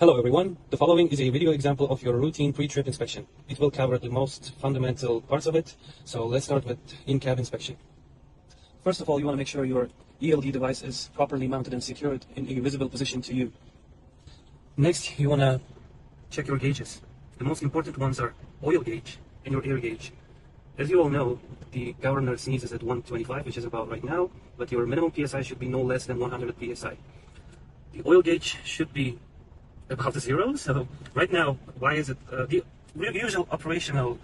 Hello everyone, the following is a video example of your routine pre-trip inspection. It will cover the most fundamental parts of it, so let's start with in-cab inspection. First of all, you want to make sure your ELD device is properly mounted and secured in a visible position to you. Next, you want to check your gauges. The most important ones are oil gauge and your air gauge. As you all know, the governor sneezes at 125, which is about right now, but your minimum PSI should be no less than 100 PSI. The oil gauge should be about the zero. So right now, why is it the usual operational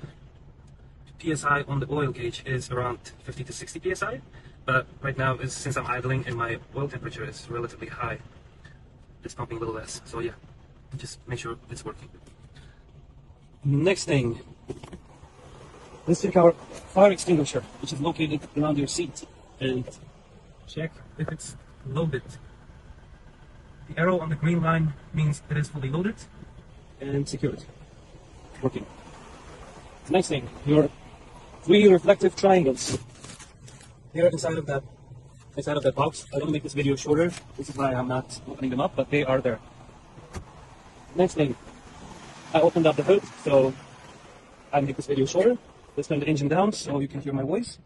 PSI on the oil gauge is around 50 to 60 PSI, but right now, since I'm idling and my oil temperature is relatively high, it's pumping a little less. So yeah, just make sure it's working. Next thing, let's check our fire extinguisher, which is located around your seat, and check if it's loaded. The arrow on the green line means it is fully loaded and secured. Working. Next thing, your 3 reflective triangles. Here inside of that box. I want to make this video shorter. This is why I'm not opening them up, but they are there. Next thing, I opened up the hood, so I make this video shorter. Let's turn the engine down so you can hear my voice.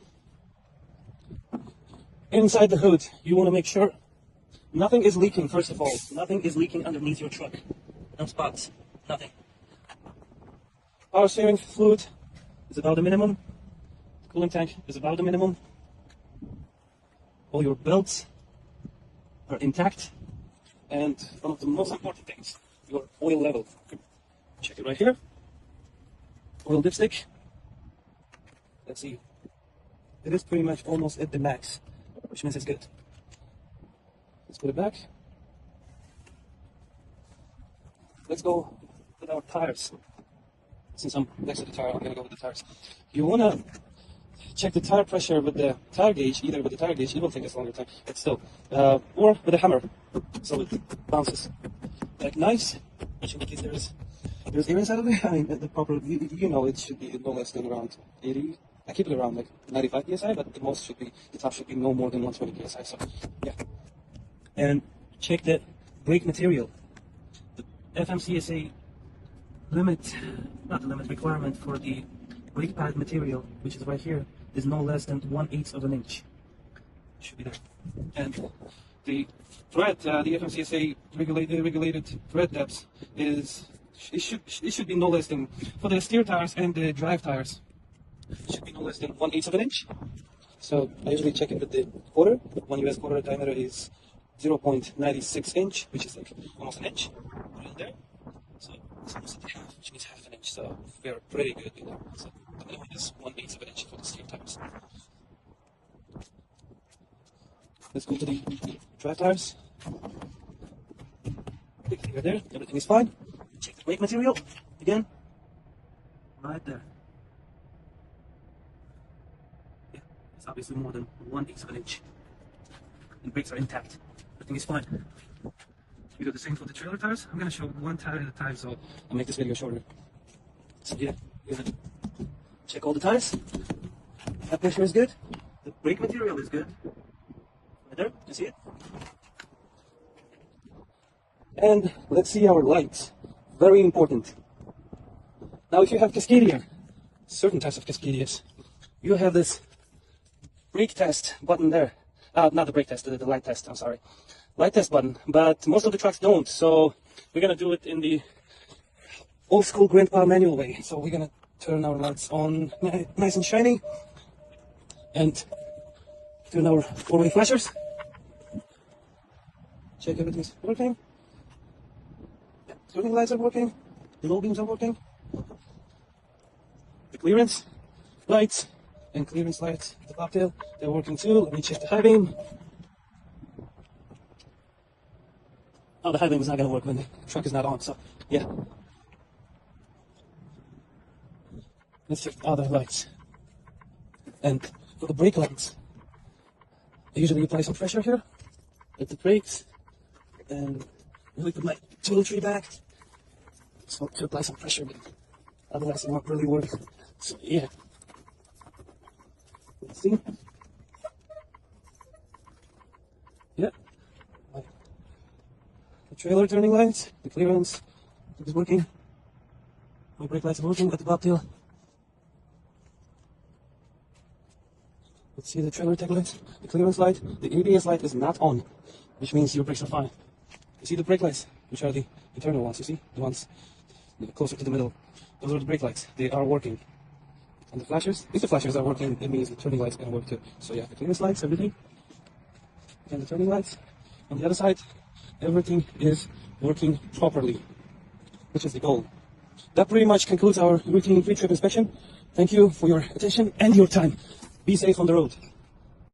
Inside the hood, you want to make sure nothing is leaking, first of all. Nothing is leaking underneath your truck. No spots. Nothing. Power steering fluid is about the minimum. Coolant tank is about the minimum. All your belts are intact. And one of the most important things, your oil level. Check it right here. Oil dipstick. Let's see. It is pretty much almost at the max, which means it's good. Let's put it back. Let's go with our tires. Since I'm next to the tire, I'm going to go with the tires. You want to check the tire pressure with the tire gauge, either with the tire gauge, it will take us longer time, but still, or with a hammer, so it bounces. Like nice, which indicates there's air inside of it. I mean, the proper, you know, it should be no less than around 80. I keep it around like 95 psi, but the most should be, the top should be no more than 120 psi. So, yeah. And check the brake material. The FMCSA requirement for the brake pad material, which is right here, is no less than 1/8 of an inch. Should be there. And the thread, the FMCSA regulated thread depth it should be no less than, for the steer tires and the drive tires, it should be no less than 1/8 of an inch. So I usually check it with the quarter. 1 US quarter diameter is 0.96 inch, which is like almost an inch. Put it in there. So it's almost at the half, which means half an inch. So we're pretty good with that. So the minimum is 1/8 of an inch for the steer tires. Let's go to the drive tires. Big finger there, everything is fine. Check the brake material again. Right there. Yeah, it's obviously more than 1/8 of an inch. And brakes are intact. Everything is fine. We do the same for the trailer tires. I'm going to show one tire at a time, so I'll make this video shorter. So yeah, we're going to check all the tires. That pressure is good. The brake material is good. Right there, you see it? And let's see our lights. Very important. Now if you have Cascadia, certain types of Cascadias, you have this brake test button there. Not the brake test, the light test, I'm sorry. Light test button, but most of the trucks don't, so we're going to do it in the old school grandpa manual way. So we're going to turn our lights on nice and shiny, and turn our 4-way flashers. Check everything's working. Turning lights are working, the low beams are working. The clearance lights and clearance lights, the bobtail, they're working too. Let me check the high beam. Oh, the high beam is not going to work when the truck is not on, so yeah. Let's check the other lights. And for the brake lines, I usually apply some pressure here at the brakes, and really put my tool tree back so to apply some pressure, but otherwise it won't really work. So yeah. Let's see. Yeah. trailer turning lights, the clearance is working. My brake lights are working at the bobtail. Let's see the trailer tag lights, the clearance light. The ABS light is not on, which means your brakes are fine. You see the brake lights, which are the internal ones, you see? The ones closer to the middle. Those are the brake lights. They are working. And the flashers, if the flashers are working, it means the turning lights can work too. So yeah, the clearance lights, everything. And the turning lights. On the other side, everything is working properly, which is the goal. That pretty much concludes our routine pre-trip inspection. Thank you for your attention and your time. Be safe on the road.